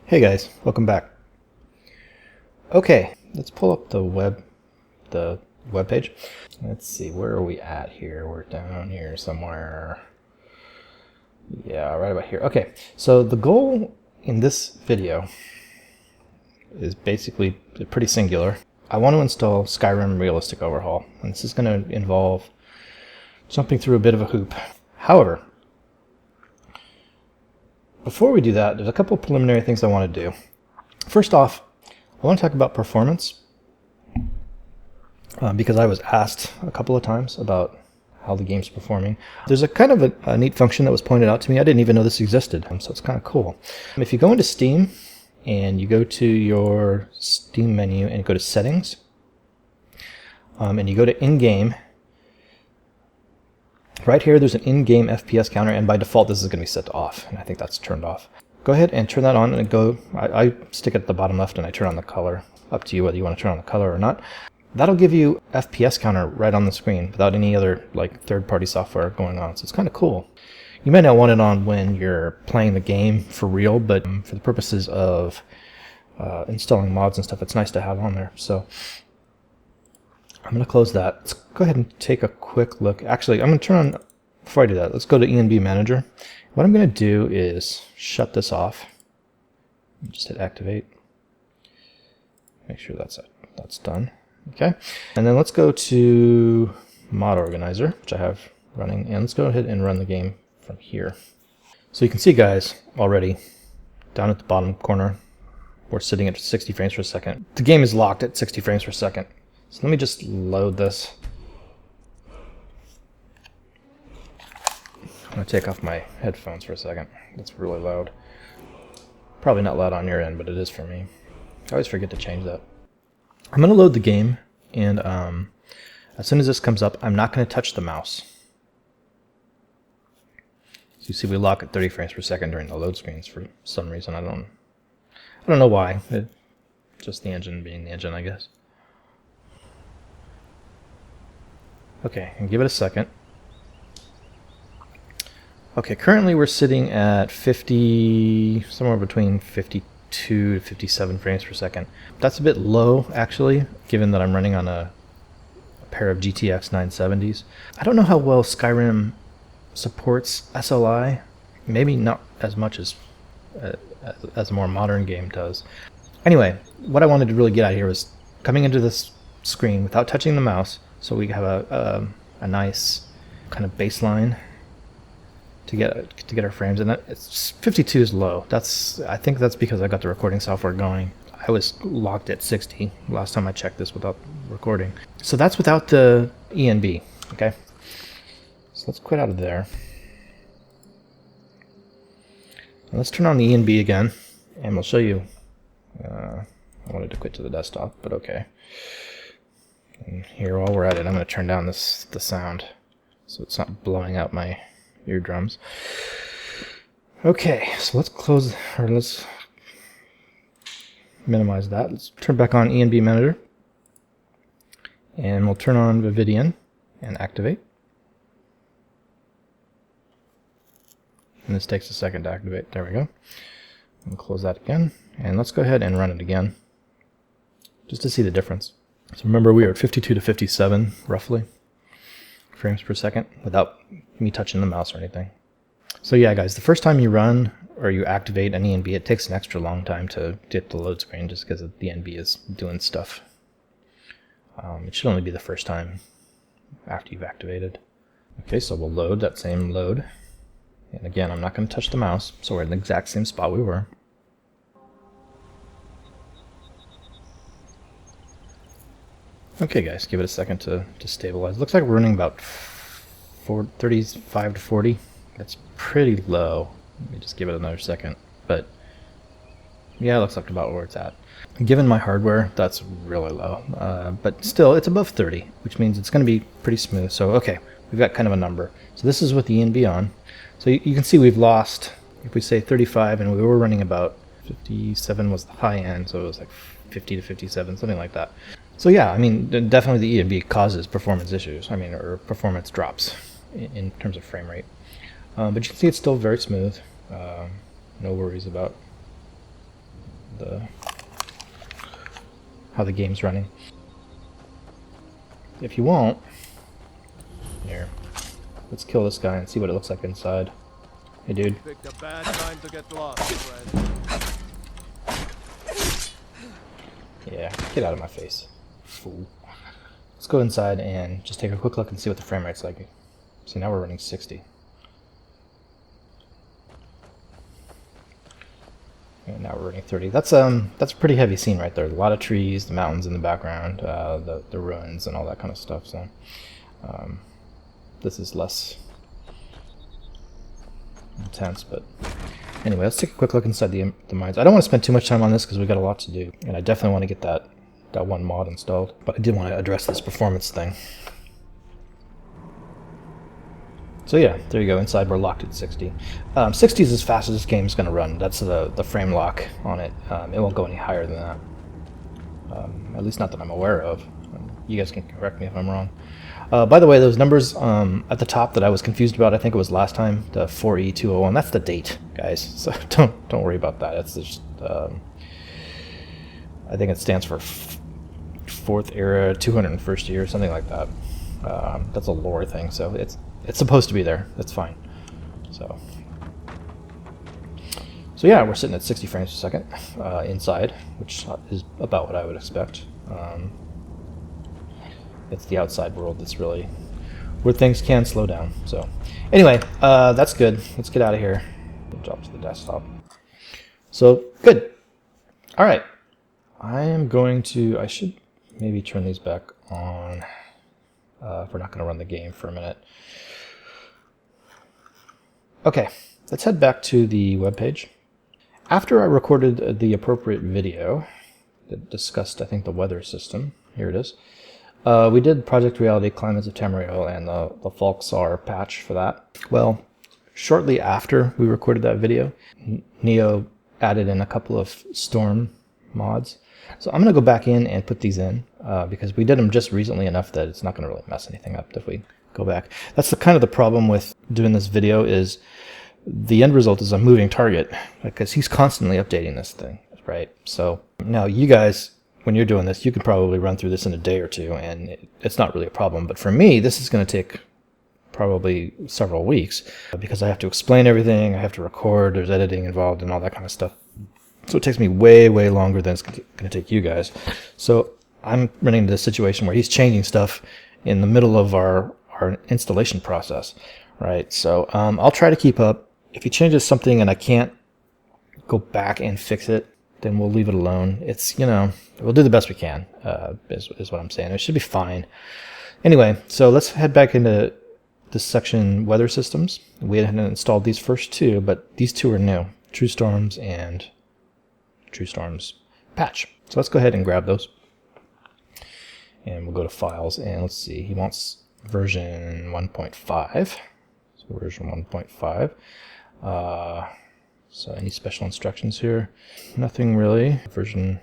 Hey guys, welcome back. Okay, let's pull up the web page. Let's see, where are we at here? We're down here somewhere. Yeah, right about here. Okay, so the goal in this video is basically pretty singular. I want to install Skyrim Realistic Overhaul, and this is going to involve jumping through a bit of a hoop. However, before we do that, there's a couple preliminary things I want to do. First off, I want to talk about performance because I was asked a couple of times about how the game's performing. There's a kind of a neat function that was pointed out to me. I didn't even know this existed, so it's kind of cool. If you go into Steam and you go to your Steam menu and go to Settings, and you go to In-Game, right here there's an in-game FPS counter, and by default this is going to be set to off, and I think that's turned off. Go ahead and turn that on, and I stick it at the bottom left and I turn on the color. Up to you whether you want to turn on the color or not. That'll give you FPS counter right on the screen without any other like third-party software going on, so it's kind of cool. You might not want it on when you're playing the game for real, but for the purposes of installing mods and stuff, it's nice to have on there. So I'm going to close that. Let's go ahead and take a quick look. Actually, I'm going to turn on, before I do that, let's go to ENB Manager. What I'm going to do is shut this off. Just hit activate. Make sure that's done. Okay. And then let's go to Mod Organizer, which I have running, and let's go ahead and run the game from here. So you can see, guys, already down at the bottom corner, we're sitting at 60 frames per second. The game is locked at 60 frames per second. So let me just load this. I'm going to take off my headphones for a second. That's really loud. Probably not loud on your end, but it is for me. I always forget to change that. I'm going to load the game, and as soon as this comes up, I'm not going to touch the mouse. So you see we lock at 30 frames per second during the load screens for some reason. I don't know why. Just the engine being the engine, I guess. Okay, and give it a second. Okay, currently we're sitting at 50, somewhere between 52 to 57 frames per second. That's a bit low, actually, given that I'm running on a pair of GTX 970s. I don't know how well Skyrim supports SLI. Maybe not as much as a more modern game does. Anyway, what I wanted to really get at here was coming into this screen without touching the mouse, so we have a nice kind of baseline to get our frames, and it's 52 is low. I think that's because I got the recording software going. I was locked at 60 last time I checked this without recording. So that's without the ENB. Okay, so let's quit out of there. Now let's turn on the ENB again, and we'll show you. I wanted to quit to the desktop, but okay. And here, while we're at it, I'm going to turn down the sound so it's not blowing out my eardrums. Okay, so let's minimize that. Let's turn back on ENB Manager, and we'll turn on Vividian and activate. And this takes a second to activate. There we go. We'll close that again, and let's go ahead and run it again, just to see the difference. So remember, we are at 52 to 57, roughly, frames per second, without me touching the mouse or anything. So yeah, guys, the first time you run or you activate an ENB, it takes an extra long time to get the load screen, just because the ENB is doing stuff. It should only be the first time after you've activated. Okay, so we'll load that same load. And again, I'm not going to touch the mouse, so we're in the exact same spot we were. Okay, guys, give it a second to stabilize. Looks like we're running about 35 to 40. That's pretty low. Let me just give it another second. But yeah, it looks like about where it's at. Given my hardware, that's really low. But still, it's above 30, which means it's going to be pretty smooth. So okay, we've got kind of a number. So this is with the ENB on. So you can see we've lost, if we say 35, and we were running about 57 was the high end, so it was like 50 to 57, something like that. So yeah, I mean, definitely the ENB causes performance issues, or performance drops in terms of frame rate. But you can see it's still very smooth. No worries about how the game's running. If you won't, here, let's kill this guy and see what it looks like inside. Hey, dude. Picked a bad time to get lost, friend. Yeah, get out of my face, fool. Let's go inside and just take a quick look and see what the frame rate's like. See, now we're running 60. And now we're running 30. That's a pretty heavy scene right there. A lot of trees, the mountains in the background, the ruins and all that kind of stuff. So this is less intense, but anyway, let's take a quick look inside the mines. I don't want to spend too much time on this because we've got a lot to do, and I definitely want to get that one mod installed. But I did want to address this performance thing. So yeah, there you go. Inside we're locked at 60. 60 is as fast as this game's going to run. That's the frame lock on it. It won't go any higher than that. At least not that I'm aware of. You guys can correct me if I'm wrong. By the way, those numbers at the top that I was confused about, I think it was last time, the 4E201, that's the date, guys. So don't worry about that. It's just, I think it stands for 4th era, 201st year, something like that. That's a lore thing, so it's supposed to be there. That's fine. So yeah, we're sitting at 60 frames per second inside, which is about what I would expect. It's the outside world that's really where things can slow down. So anyway, that's good. Let's get out of here. Drop to the desktop. So good. All right. I should maybe turn these back on if we're not going to run the game for a minute. Okay, let's head back to the webpage. After I recorded the appropriate video that discussed, I think, the weather system, here it is, we did Project Reality Climates of Tamriel and the Falksar patch for that. Well, shortly after we recorded that video, Neo added in a couple of storm mods. So I'm going to go back in and put these in because we did them just recently enough that it's not going to really mess anything up if we go back. That's kind of the problem with doing this video is the end result is a moving target because he's constantly updating this thing, right? So now you guys, when you're doing this, you could probably run through this in a day or two and it's not really a problem. But for me, this is going to take probably several weeks because I have to explain everything, I have to record, there's editing involved and all that kind of stuff. So it takes me way, way longer than it's going to take you guys. So I'm running into this situation where he's changing stuff in the middle of our installation process, right? So I'll try to keep up. If he changes something and I can't go back and fix it, then we'll leave it alone. It's, we'll do the best we can, is what I'm saying. It should be fine. Anyway, so let's head back into this section, weather systems. We hadn't installed these first two, but these two are new. True Storms and True Storms patch. So let's go ahead and grab those. And we'll go to Files, and let's see, he wants version 1.5. So version 1.5. So any special instructions here? Nothing really. Version,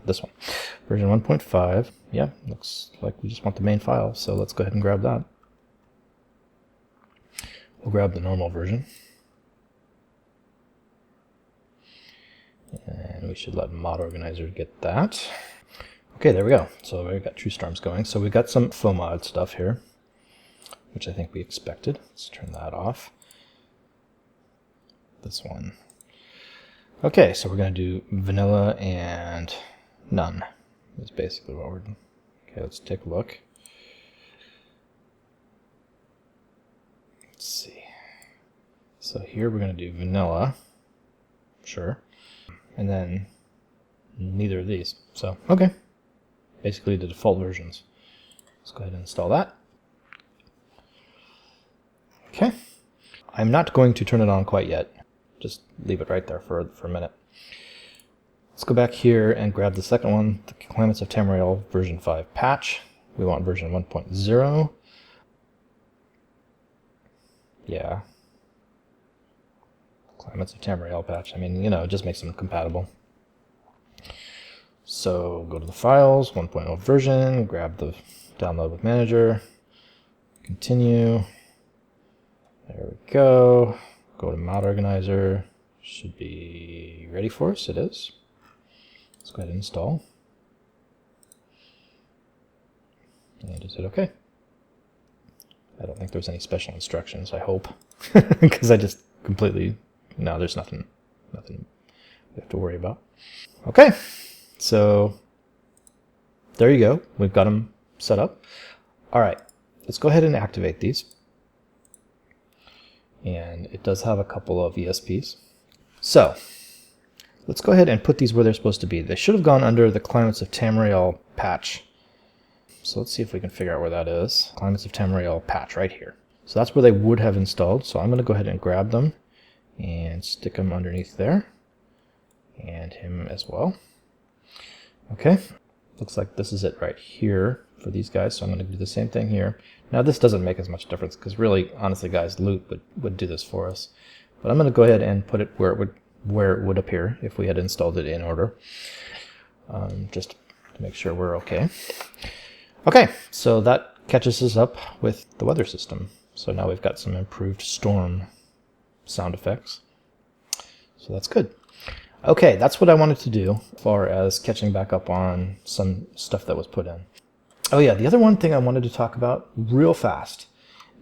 this one. Version 1.5. Yeah, looks like we just want the main file, so let's go ahead and grab that. We'll grab the normal version. And we should let Mod Organizer get that. Okay, there we go. So we've got True Storms going. So we've got some FOMOD stuff here, which I think we expected. Let's turn that off. This one. Okay, so we're going to do vanilla and none. That's basically what we're doing. Okay, let's take a look. Let's see. So here we're going to do vanilla. Sure. And then neither of these. So, okay. Basically the default versions. Let's go ahead and install that. Okay. I'm not going to turn it on quite yet. Just leave it right there for a minute. Let's go back here and grab the second one, the Climates of Tamriel version 5 patch. We want version 1.0. Yeah. Climates of Tamriel patch. I mean, it just makes them compatible. So go to the files, 1.0 version, grab the download with manager, continue. There we go. Go to Mod Organizer, Should be ready for us. It is. Let's go ahead and install. And is it okay? I don't think there's any special instructions, I hope. Because I just completely... No, there's nothing we have to worry about. Okay, so there you go. We've got them set up. All right, let's go ahead and activate these. And it does have a couple of ESPs. So let's go ahead and put these where they're supposed to be. They should have gone under the Climates of Tamriel patch. So let's see if we can figure out where that is. Climates of Tamriel patch right here. So that's where they would have installed. So I'm going to go ahead and grab them and stick them underneath there. And him as well. Okay. Looks like this is it right here for these guys. So I'm going to do the same thing here. Now this doesn't make as much difference because really, honestly guys, loot would do this for us. But I'm going to go ahead and put it where it would appear if we had installed it in order. Just to make sure we're okay. Okay, so that catches us up with the weather system. So now we've got some improved storm sound effects. So that's good. Okay, that's what I wanted to do as far as catching back up on some stuff that was put in. Oh yeah, the other one thing I wanted to talk about real fast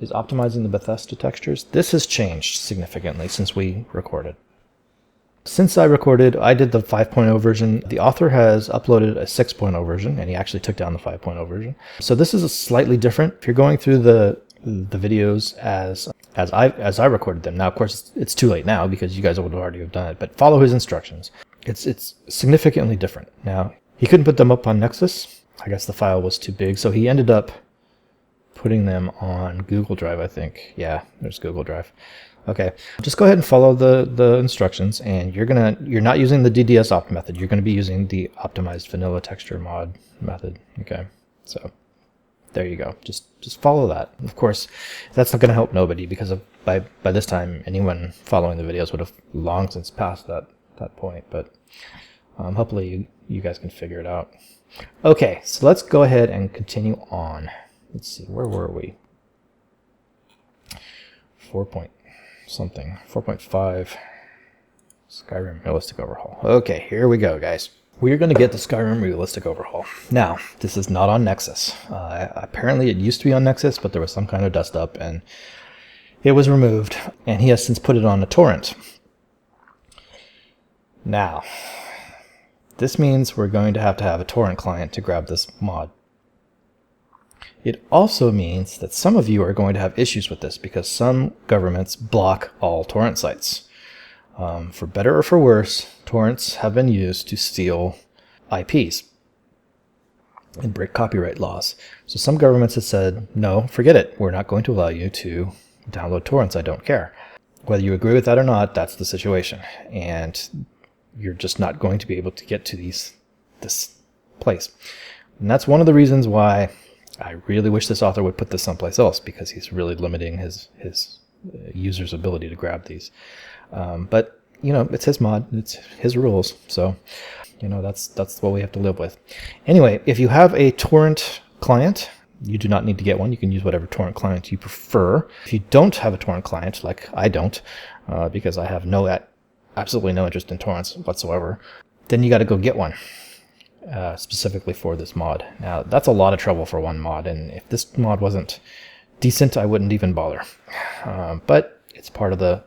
is optimizing the Bethesda textures. This has changed significantly since we recorded. Since I recorded, I did the 5.0 version. The author has uploaded a 6.0 version, and he actually took down the 5.0 version. So this is a slightly different. If you're going through the videos as I recorded them. Now, of course, it's too late now because you guys would already have done it. But follow his instructions. It's significantly different. Now, he couldn't put them up on Nexus. I guess the file was too big, so he ended up putting them on Google Drive, I think. Yeah, there's Google Drive. Okay, just go ahead and follow the instructions, and you're not using the DDS opt method. You're going to be using the optimized vanilla texture mod method. Okay, so there you go. Just follow that. Of course, that's not going to help nobody because by this time anyone following the videos would have long since passed that point. But hopefully you guys can figure it out. Okay, so let's go ahead and continue on. Let's see, where were we? 4.5 Skyrim Realistic Overhaul. Okay, here we go, guys. We're going to get the Skyrim Realistic Overhaul. Now, this is not on Nexus. Apparently it used to be on Nexus, but there was some kind of dust up, and it was removed, and he has since put it on a torrent. Now, this means we're going to have a torrent client to grab this mod. It also means that some of you are going to have issues with this because some governments block all torrent sites. For better or for worse, torrents have been used to steal IPs and break copyright laws. So some governments have said, no, forget it. We're not going to allow you to download torrents. I don't care. Whether you agree with that or not, that's the situation. And you're just not going to be able to get to this place. And that's one of the reasons why I really wish this author would put this someplace else, because he's really limiting his users' ability to grab these. But you know, it's his mod, it's his rules, so you know that's what we have to live with. Anyway, if you have a torrent client, you do not need to get one. You can use whatever torrent client you prefer. If you don't have a torrent client, like I don't, because I have absolutely no interest in torrents whatsoever, then you got to go get one. Specifically for this mod. Now that's a lot of trouble for one mod, and if this mod wasn't decent, I wouldn't even bother. But it's part of the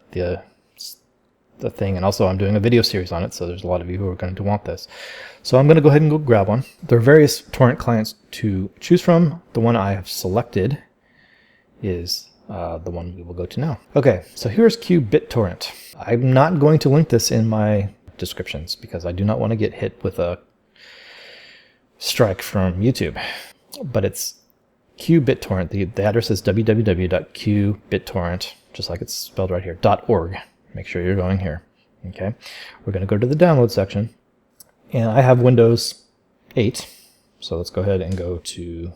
thing, and also I'm doing a video series on it, so there's a lot of you who are going to want this. So I'm going to go ahead and go grab one. There are various torrent clients to choose from. The one I have selected is the one we will go to now. Okay, so here's QBitTorrent. I'm not going to link this in my descriptions because I do not want to get hit with a strike from YouTube, but it's QBitTorrent. The address is www.qbittorrent, just like it's spelled right here, .org. Make sure you're going here. Okay, we're going to go to the download section, and I have Windows 8, so let's go ahead and go to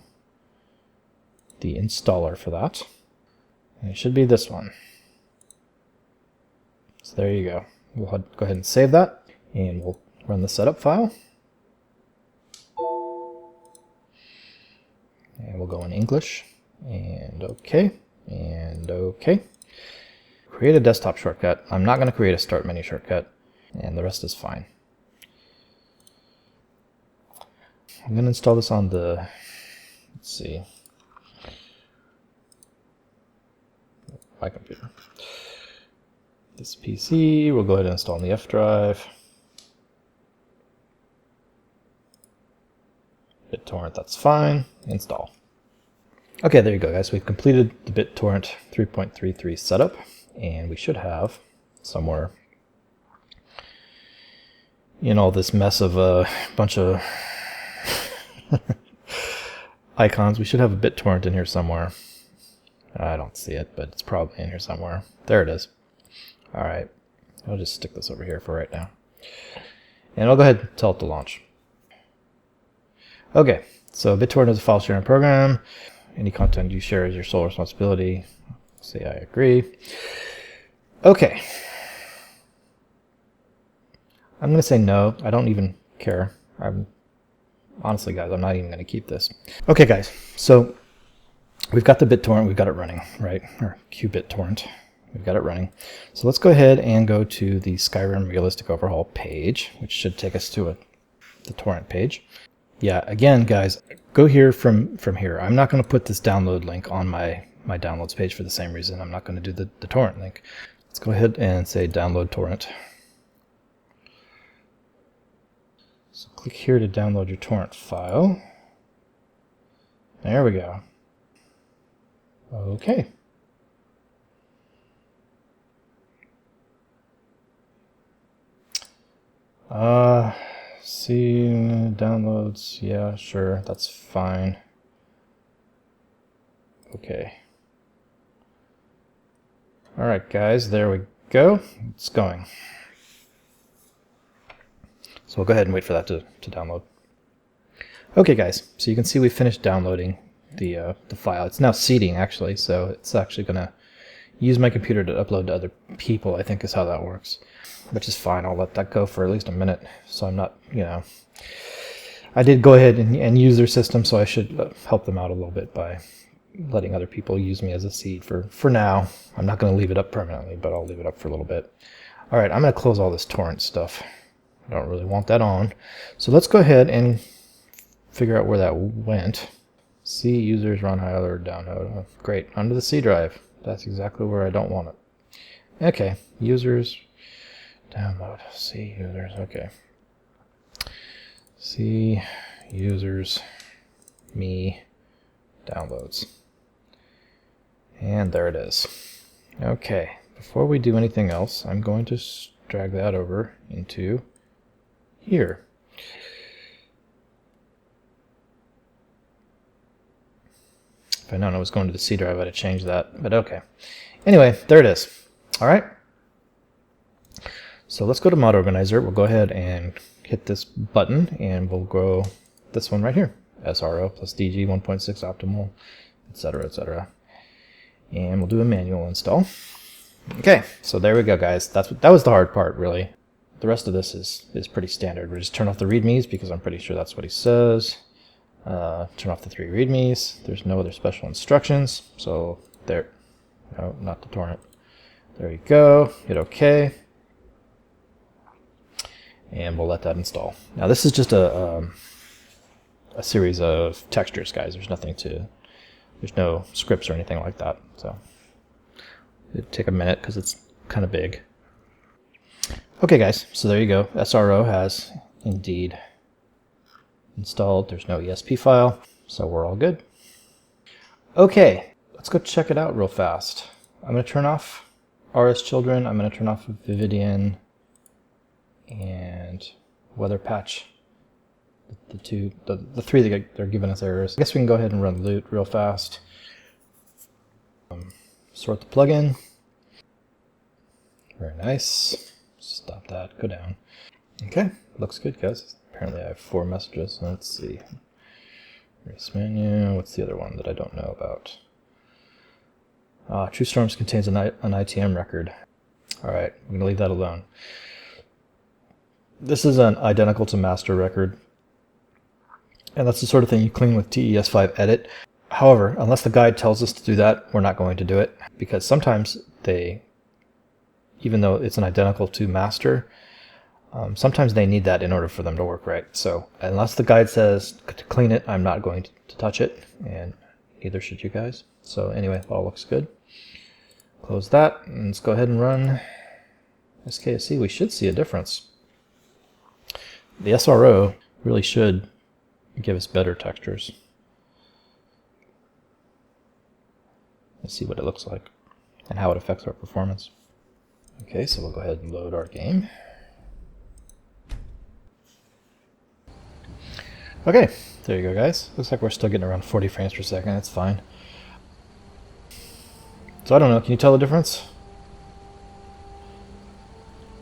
the installer for that. And it should be this one. So there you go. We'll go ahead and save that, and we'll run the setup file. And we'll go in English, and OK, and OK. create a desktop shortcut. I'm not going to create a start menu shortcut, and the rest is fine. I'm going to install this on the, let's see, my computer. This PC, we'll go ahead and install on the F drive. BitTorrent, that's fine. Install. Okay, there you go, guys. We've completed the BitTorrent 3.33 setup, and we should have somewhere in all this mess of a bunch of icons, we should have a BitTorrent in here somewhere. I don't see it, but it's probably in here somewhere. There it is. All right, I'll just stick this over here for right now. And I'll go ahead and tell it to launch. Okay, so BitTorrent is a file sharing program. Any content you share is your sole responsibility. Say I agree. Okay. I'm going to say no. I don't even care. Honestly, guys, I'm not even going to keep this. Okay, guys, so we've got the BitTorrent. We've got it running, right? Or QBitTorrent. We've got it running. So let's go ahead and go to the Skyrim Realistic Overhaul page, which should take us to the torrent page. Yeah, again, guys, go here from here. I'm not going to put this download link on my downloads page for the same reason. I'm not going to do the torrent link. Let's go ahead and say download torrent. So click here to download your torrent file. There we go. Okay. See, downloads, yeah, sure, that's fine. Okay. Alright, guys, there we go. It's going. So we'll go ahead and wait for that to download. Okay, guys, so you can see we finished downloading the file. It's now seeding, actually, so it's actually going to use my computer to upload to other people, I think is how that works. Which is fine. I'll let that go for at least a minute, so I'm not, you know, I did go ahead and use their system, so I should help them out a little bit by letting other people use me as a seed for now. I'm not going to leave it up permanently, but I'll leave it up for a little bit. All right, I'm going to close all this torrent stuff. I don't really want that on. So let's go ahead and figure out where that went. C users run high or download. Oh, great, under the C drive. That's exactly where I don't want it. Okay, users. Download, C users, okay. C users, me, downloads. And there it is. Okay, before we do anything else, I'm going to drag that over into here. If I'd known I was going to the C drive, I'd have changed that, but okay. Anyway, there it is. All right. So let's go to Mod Organizer. We'll go ahead and hit this button, and we'll grow this one right here. SRO plus DG 1.6 optimal, etc., etc. And we'll do a manual install. Okay, so there we go, guys. That was the hard part, really. The rest of this is pretty standard. We just turn off the readmes because I'm pretty sure that's what he says. Turn off the 3 readmes. There's no other special instructions. So there, no, not the torrent. There you go. Hit OK. And we'll let that install. Now this is just a series of textures, guys. There's no scripts or anything like that. So it'll take a minute because it's kind of big. Okay, guys. So there you go. SRO has indeed installed. There's no ESP file, so we're all good. Okay, let's go check it out real fast. I'm going to turn off RS Children. I'm going to turn off Vividian and Weather Patch, the three that they're giving us errors. I guess we can go ahead and run loot real fast. Sort the plugin. Very nice. Stop that. Go down. Okay, looks good, guys. Apparently I have 4 messages. Let's see. Race menu. What's the other one that I don't know about? True Storms contains an ITM record. All right, I'm going to leave that alone. This is an identical to master record, and that's the sort of thing you clean with TES5 edit. However, unless the guide tells us to do that, we're not going to do it, because sometimes they even though it's an identical to master, sometimes they need that in order for them to work right. So unless the guide says to clean it, I'm not going to touch it, and neither should you guys. So anyway, it all looks good. Close that, and let's go ahead and run SKSE. We should see a difference. The SRO really should give us better textures. Let's see what it looks like and how it affects our performance. Okay, so we'll go ahead and load our game. Okay, there you go, guys. Looks like we're still getting around 40 frames per second. That's fine. So I don't know, can you tell the difference?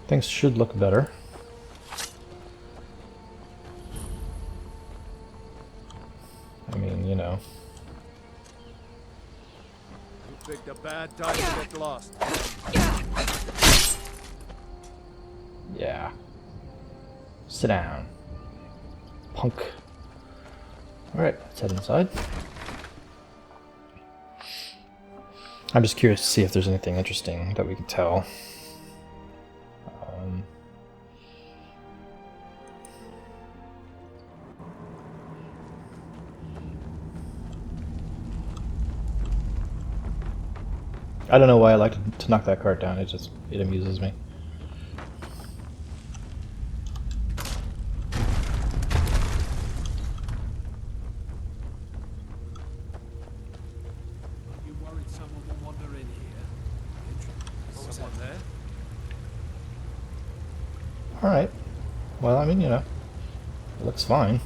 Things should look better. I mean, you know. You picked a bad time to get lost. Yeah. Sit down. Punk. Alright, let's head inside. I'm just curious to see if there's anything interesting that we can tell. I don't know why I like to knock that cart down. It amuses me. You worried someone will wander in here? Someone there? All right. Well, I mean, you know, it looks fine.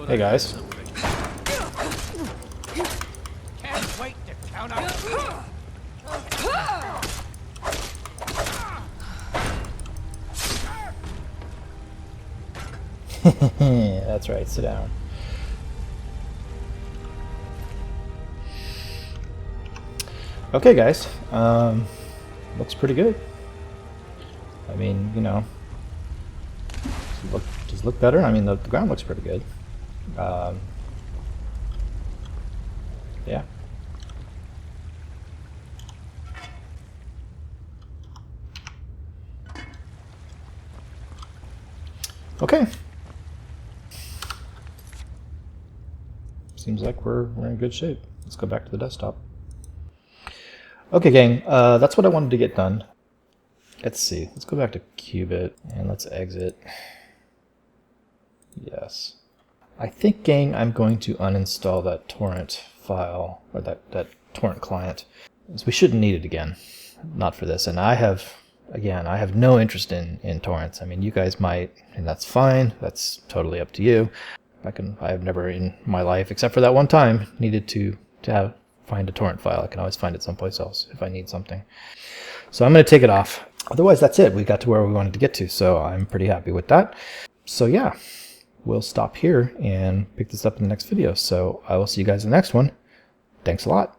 Hey guys. Can't wait to count up. That's right, sit down. Okay guys, looks pretty good. I mean, you know, does it look better? I mean, the ground looks pretty good. Yeah. Okay. Seems like we're in good shape. Let's go back to the desktop. Okay, gang, that's what I wanted to get done. Let's see. Let's go back to Qubit and let's exit. Yes. I think, gang, I'm going to uninstall that torrent file, or that torrent client. Because we shouldn't need it again. Not for this. And I have no interest in torrents. I mean, you guys might, and that's fine. That's totally up to you. I have never in my life, except for that one time, needed to find a torrent file. I can always find it someplace else if I need something. So I'm going to take it off. Otherwise, that's it. We got to where we wanted to get to, so I'm pretty happy with that. So yeah, we'll stop here and pick this up in the next video. So I will see you guys in the next one. Thanks a lot.